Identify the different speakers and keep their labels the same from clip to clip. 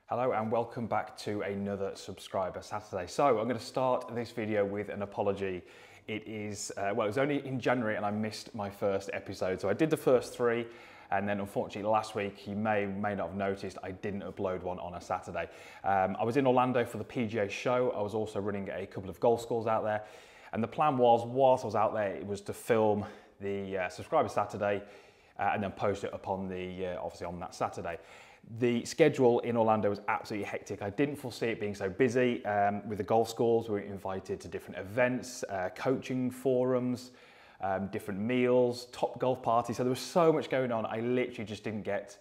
Speaker 1: Hello and welcome back to another Subscriber Saturday. So I'm going to start this video with an apology. It was only in January and I missed my first episode. So I did the first three and then unfortunately last week, you may not have noticed, I didn't upload one on a Saturday. I was in Orlando for the PGA show. I was also running a couple of golf schools out there. And the plan was, whilst I was out there, it was to film the Subscriber Saturday and then post it upon obviously on that Saturday. The schedule in Orlando was absolutely hectic. I didn't foresee it being so busy. With the golf schools, we were invited to different events, coaching forums, different meals, top golf parties. So there was so much going on. I literally just didn't get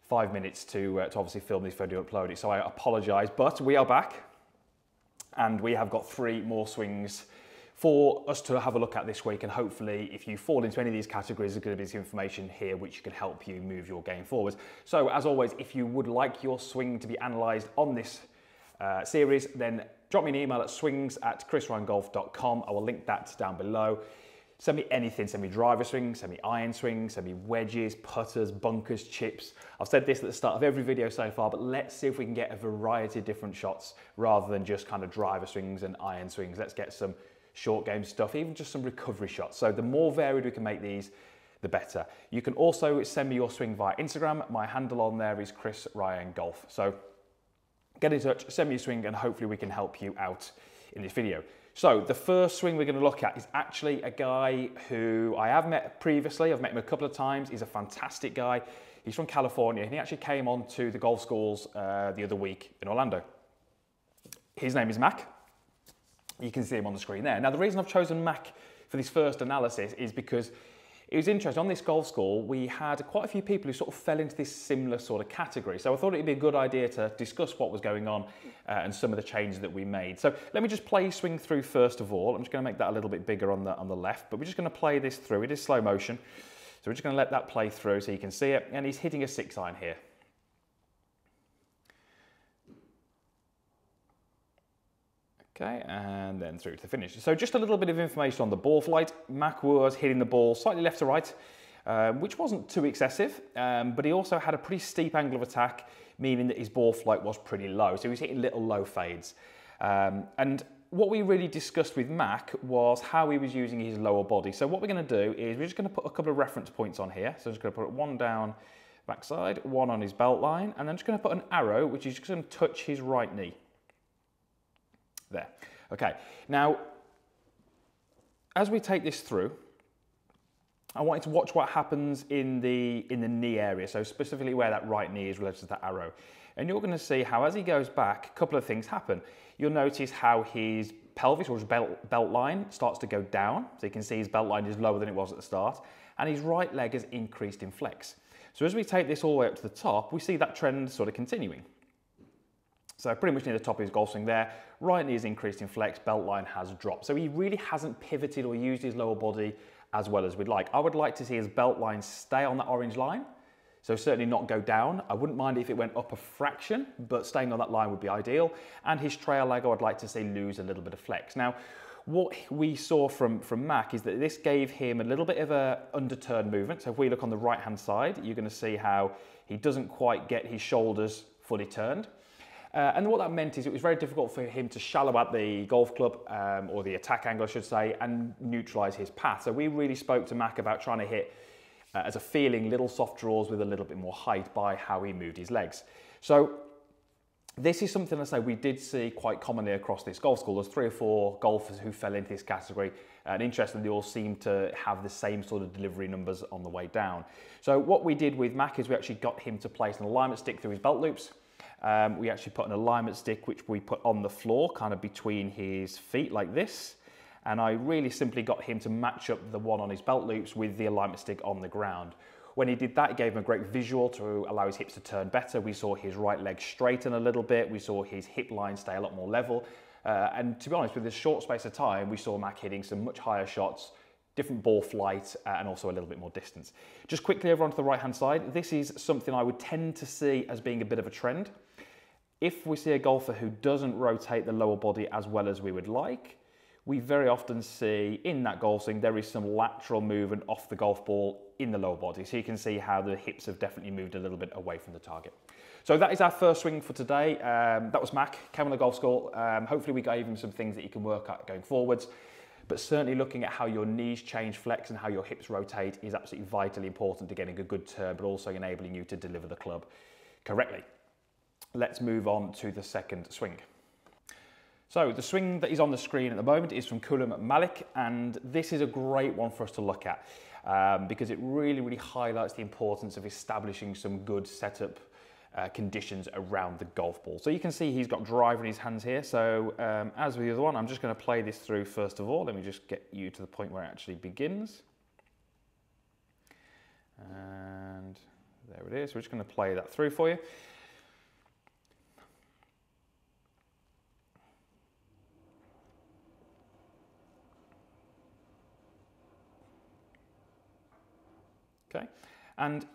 Speaker 1: 5 minutes to obviously film this video and upload it. So I apologize, but we are back and we have got 3 more swings for us to have a look at this week, and hopefully if you fall into any of these categories, there's going to be some information here which can help you move your game forward. So as always, if you would like your swing to be analysed on this series, then drop me an email at swings@chrisryangolf.com. I will link that down below. Send me anything, send me driver swings, send me iron swings, send me wedges, putters, bunkers, chips. I've said this at the start of every video so far, but let's see if we can get a variety of different shots rather than just kind of driver swings and iron swings. Let's get some short game stuff, even just some recovery shots. So the more varied we can make these, the better. You can also send me your swing via Instagram. My handle on there is Chris Ryan Golf. So get in touch, send me a swing, and hopefully we can help you out in this video. So the first swing we're going to look at is actually a guy who I have met previously. I've met him a couple of times. He's a fantastic guy. He's from California, and he actually came on to the golf schools the other week in Orlando. His name is Mac. You can see him on the screen there. Now, the reason I've chosen Mac for this first analysis is because it was interesting. On this golf school, we had quite a few people who sort of fell into this similar sort of category. So I thought it'd be a good idea to discuss what was going on and some of the changes that we made. So let me just play swing through first of all. I'm just going to make that a little bit bigger on the left, but we're just going to play this through. It is slow motion. So we're just going to let that play through so you can see it. And he's hitting a 6-iron here. Okay, and then through to the finish. So just a little bit of information on the ball flight. Mac was hitting the ball slightly left to right, which wasn't too excessive, but he also had a pretty steep angle of attack, meaning that his ball flight was pretty low. So he was hitting little low fades. And what we really discussed with Mac was how he was using his lower body. So what we're going to do is we're just going to put a couple of reference points on here. So I'm just going to put one down backside, one on his belt line, and then just going to put an arrow, which is just going to touch his right knee. There. Okay, now, as we take this through, I want you to watch what happens in the knee area, so specifically where that right knee is related to that arrow. And you're going to see how, as he goes back, a couple of things happen. You'll notice how his pelvis, or his belt line, starts to go down. So you can see his belt line is lower than it was at the start, and his right leg has increased in flex. So as we take this all the way up to the top, we see that trend sort of continuing. So pretty much near the top of his golf swing there, right knee is increased in flex, belt line has dropped. So he really hasn't pivoted or used his lower body as well as we'd like. I would like to see his belt line stay on that orange line, so certainly not go down. I wouldn't mind if it went up a fraction, but staying on that line would be ideal. And his trail leg, I would like to see lose a little bit of flex. Now, what we saw from Mac is that this gave him a little bit of a underturn movement. So if we look on the right-hand side, you're going to see how he doesn't quite get his shoulders fully turned. And what that meant is it was very difficult for him to shallow out the golf club, or the attack angle, I should say, and neutralise his path. So we really spoke to Mac about trying to hit, as a feeling, little soft draws with a little bit more height by how he moved his legs. So this is something I say we did see quite commonly across this golf school. There's 3 or 4 golfers who fell into this category, and interestingly, they all seem to have the same sort of delivery numbers on the way down. So what we did with Mac is we actually got him to place an alignment stick through his belt loops. We actually put an alignment stick which we put on the floor, kind of between his feet like this. And I really simply got him to match up the one on his belt loops with the alignment stick on the ground. When he did that, it gave him a great visual to allow his hips to turn better. We saw his right leg straighten a little bit. We saw his hip line stay a lot more level. And to be honest, with this short space of time, we saw Mac hitting some much higher shots, different ball flight, and also a little bit more distance. Just quickly over onto the right-hand side, this is something I would tend to see as being a bit of a trend. If we see a golfer who doesn't rotate the lower body as well as we would like, we very often see in that golf swing there is some lateral movement off the golf ball in the lower body. So you can see how the hips have definitely moved a little bit away from the target. So that is our first swing for today. That was Mac, came on the golf school. Hopefully we gave him some things that he can work at going forwards. But certainly looking at how your knees change, flex, and how your hips rotate is absolutely vitally important to getting a good turn, but also enabling you to deliver the club correctly. Let's move on to the second swing. So the swing that is on the screen at the moment is from Kulam Malik, and this is a great one for us to look at because it really highlights the importance of establishing some good setup conditions around the golf ball. So you can see he's got driver in his hands here. So as with the other one, I'm just going to play this through first of all. Let me just get you to the point where it actually begins. And there it is. We're just going to play that through for you. Okay, and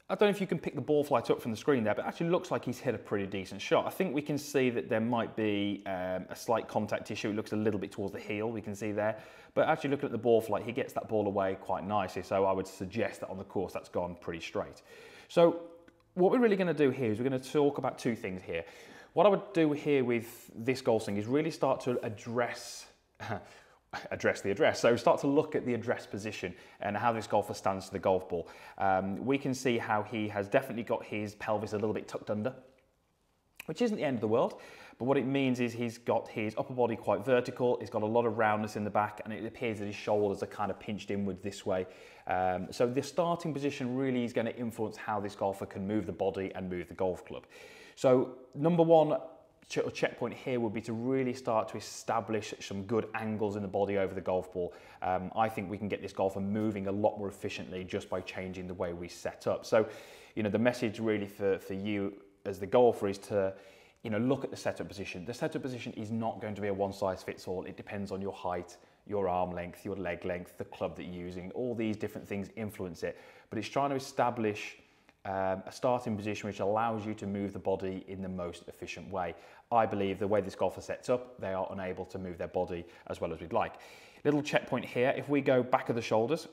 Speaker 1: I don't know if you can pick the ball flight up from the screen there, but it actually looks like he's hit a pretty decent shot. I think we can see that there might be a slight contact issue. It looks a little bit towards the heel, we can see there. But actually looking at the ball flight, he gets that ball away quite nicely. So I would suggest that on the course, that's gone pretty straight. So what we're really going to do here is we're going to talk about two things here. What I would do here with this golf swing is really start to address the address. So start to look at the address position and how this golfer stands to the golf ball. We can see how he has definitely got his pelvis a little bit tucked under, which isn't the end of the world, but what it means is he's got his upper body quite vertical, he's got a lot of roundness in the back, and it appears that his shoulders are kind of pinched inward this way. So the starting position really is going to influence how this golfer can move the body and move the golf club. So number one checkpoint here would be to really start to establish some good angles in the body over the golf ball. I think we can get this golfer moving a lot more efficiently just by changing the way we set up. So, you know, the message really for you as the golfer is to, you know, look at the setup position. The setup position is not going to be a one size fits all. It depends on your height, your arm length, your leg length, the club that you're using. All these different things influence it, but it's trying to establish a starting position which allows you to move the body in the most efficient way. I believe the way this golfer sets up, they are unable to move their body as well as we'd like. Little checkpoint here, if we go back of the shoulders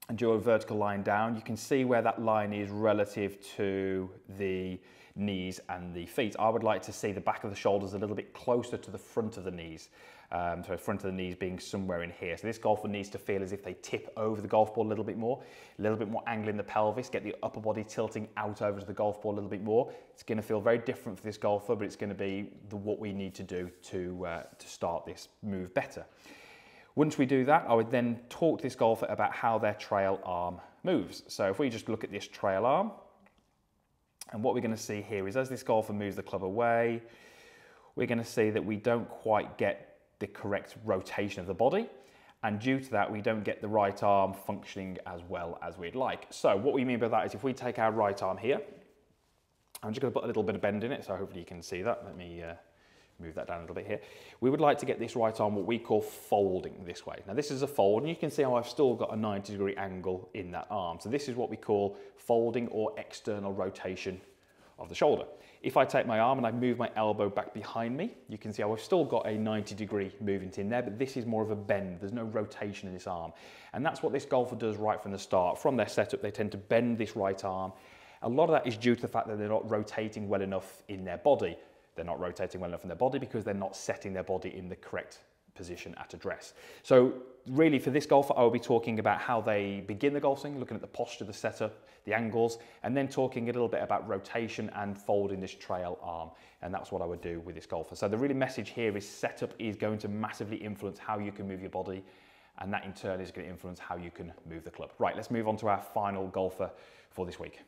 Speaker 1: and do a vertical line down, you can see where that line is relative to the knees and the feet. I would like to see the back of the shoulders a little bit closer to the front of the knees. So front of the knees being somewhere in here. So this golfer needs to feel as if they tip over the golf ball a little bit more angle in the pelvis, get the upper body tilting out over to the golf ball a little bit more. It's going to feel very different for this golfer, but it's going to be what we need to do to start this move better. Once we do that, I would then talk to this golfer about how their trail arm moves. So if we just look at this trail arm, and what we're going to see here is as this golfer moves the club away, we're going to see that we don't quite get the correct rotation of the body, and due to that we don't get the right arm functioning as well as we'd like. So what we mean by that is if we take our right arm here, I'm just going to put a little bit of bend in it, so hopefully you can see that. Let me move that down a little bit here. We would like to get this right arm what we call folding this way. Now this is a fold, and you can see how I've still got a 90-degree angle in that arm. So this is what we call folding or external rotation of the shoulder. If I take my arm and I move my elbow back behind me, you can see how I've still got a 90-degree movement in there, but this is more of a bend. There's no rotation in this arm. And that's what this golfer does right from the start. From their setup, they tend to bend this right arm. A lot of that is due to the fact that they're not rotating well enough in their body. They're not rotating well enough in their body because they're not setting their body in the correct position at address. So really for this golfer, I will be talking about how they begin the golf swing, looking at the posture, the setup, the angles, and then talking a little bit about rotation and folding this trail arm. And that's what I would do with this golfer. So the really message here is setup is going to massively influence how you can move your body, and that in turn is going to influence how you can move the club. Right, let's move on to our final golfer for this week.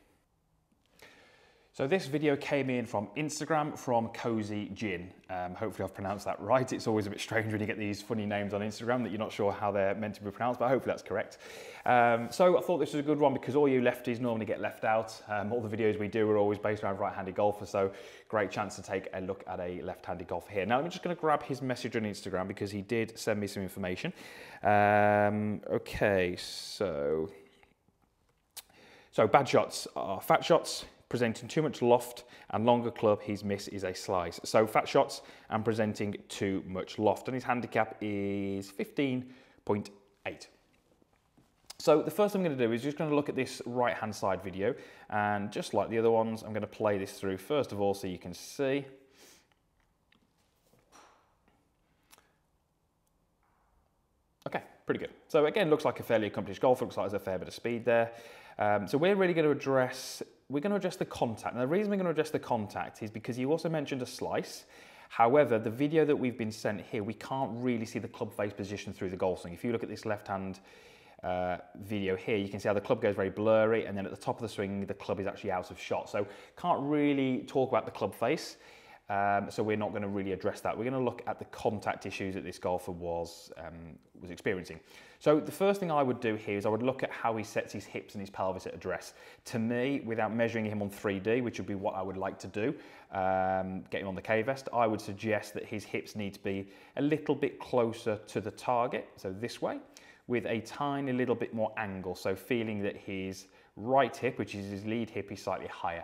Speaker 1: So this video came in from Instagram from Cozy Gin. Hopefully I've pronounced that right. It's always a bit strange when you get these funny names on Instagram that you're not sure how they're meant to be pronounced, but hopefully that's correct. So I thought this was a good one because all you lefties normally get left out. All the videos we do are always based around right-handed golfers, so great chance to take a look at a left-handed golfer here. Now I'm just going to grab his message on Instagram because he did send me some information. Okay, so bad shots are fat shots. Presenting too much loft and longer club, his miss is a slice. So fat shots and presenting too much loft, and his handicap is 15.8. So the first thing I'm going to do is just going to look at this right-hand side video, and just like the other ones, I'm going to play this through first of all so you can see. Okay, pretty good. So again, looks like a fairly accomplished golfer, looks like there's a fair bit of speed there. So we're really going to address the contact. And the reason we're going to address the contact is because you also mentioned a slice. However, the video that we've been sent here, we can't really see the club face position through the golf swing. If you look at this left-hand video here, you can see how the club goes very blurry, and then at the top of the swing, the club is actually out of shot. So can't really talk about the club face. So we're not going to really address that. We're going to look at the contact issues that this golfer was experiencing. So the first thing I would do here is I would look at how he sets his hips and his pelvis at address. To me, without measuring him on 3D, which would be what I would like to do, get him on the K-Vest, I would suggest that his hips need to be a little bit closer to the target, so this way, with a tiny little bit more angle. So feeling that his right hip, which is his lead hip, is slightly higher.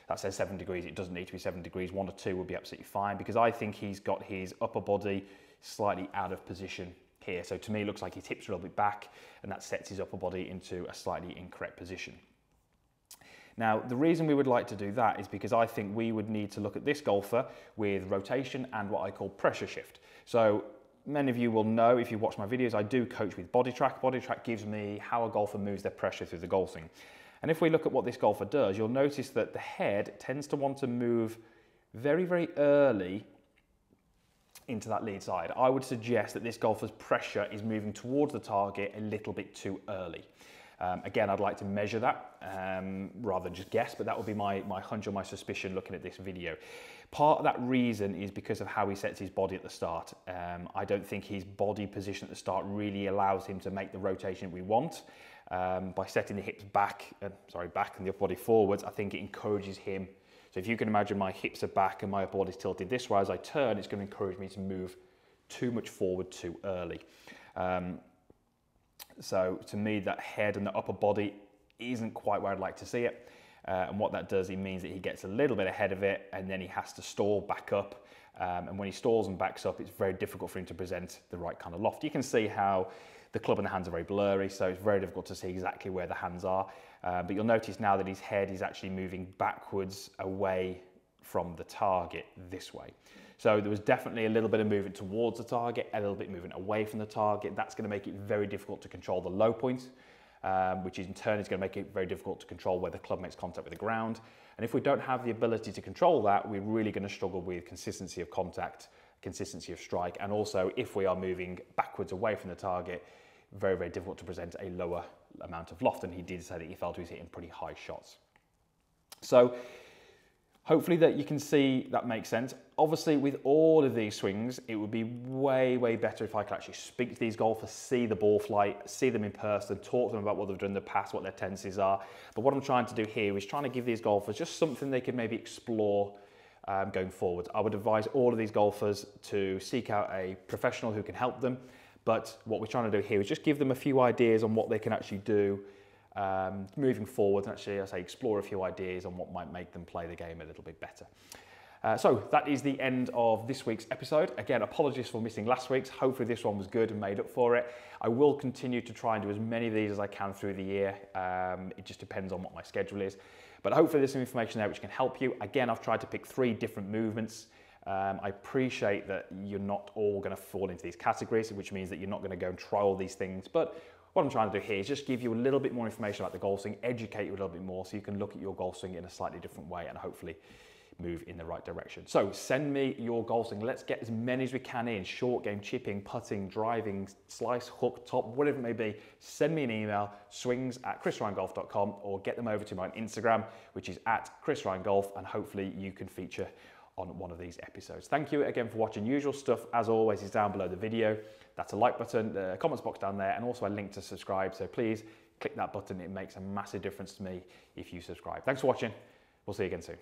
Speaker 1: That says 7 degrees, it doesn't need to be 7 degrees, 1 or 2 would be absolutely fine, because I think he's got his upper body slightly out of position here. So to me, it looks like his hips are a little bit back, and that sets his upper body into a slightly incorrect position. Now, the reason we would like to do that is because I think we would need to look at this golfer with rotation and what I call pressure shift. So many of you will know, if you watch my videos, I do coach with body track. Body track gives me how a golfer moves their pressure through the golf swing. And if we look at what this golfer does, you'll notice that the head tends to want to move very, very early into that lead side. I would suggest that this golfer's pressure is moving towards the target a little bit too early. Again, I'd like to measure that rather than just guess, but that would be my hunch or my suspicion looking at this video. Part of that reason is because of how he sets his body at the start. I don't think his body position at the start really allows him to make the rotation we want. By setting the hips back and the upper body forwards, I think it encourages him. So if you can imagine my hips are back and my upper body's tilted this way, as I turn, it's going to encourage me to move too much forward too early. So to me, that head and the upper body isn't quite where I'd like to see it. And what that does, it means that he gets a little bit ahead of it, and then he has to stall back up. And when he stalls and backs up, it's very difficult for him to present the right kind of loft. You can see how the club and the hands are very blurry, so it's very difficult to see exactly where the hands are. But you'll notice now that his head is actually moving backwards away from the target this way. So there was definitely a little bit of movement towards the target, a little bit movement away from the target. That's going to make it very difficult to control the low point, which in turn is going to make it very difficult to control where the club makes contact with the ground. And if we don't have the ability to control that, we're really going to struggle with consistency of contact, consistency of strike, and also if we are moving backwards away from the target, very, very difficult to present a lower amount of loft. And he did say that he felt he was hitting pretty high shots. So hopefully that you can see that makes sense. Obviously, with all of these swings, it would be way, way better if I could actually speak to these golfers, see the ball flight, see them in person, talk to them about what they've done in the past, what their tendencies are. But what I'm trying to do here is trying to give these golfers just something they could maybe explore going forward. I would advise all of these golfers to seek out a professional who can help them. But what we're trying to do here is just give them a few ideas on what they can actually do moving forward, and actually, as I say, explore a few ideas on what might make them play the game a little bit better. So that is the end of this week's episode. Again, apologies for missing last week's. Hopefully this one was good and made up for it. I will continue to try and do as many of these as I can through the year. It just depends on what my schedule is. But hopefully there's some information there which can help you. Again, I've tried to pick 3 different movements. I appreciate that you're not all going to fall into these categories, which means that you're not going to go and try all these things. But what I'm trying to do here is just give you a little bit more information about the golf swing, educate you a little bit more so you can look at your golf swing in a slightly different way and hopefully move in the right direction. So send me your golf swing. Let's get as many as we can in. Short game, chipping, putting, driving, slice, hook, top, whatever it may be. Send me an email, swings@chrisryangolf.com, or get them over to my Instagram, which is @chrisryangolf, and hopefully you can feature on one of these episodes. Thank you again for watching. Usual stuff, as always, is down below the video. That's a like button, the comments box down there, and also a link to subscribe. So please click that button. It makes a massive difference to me if you subscribe. Thanks for watching. We'll see you again soon.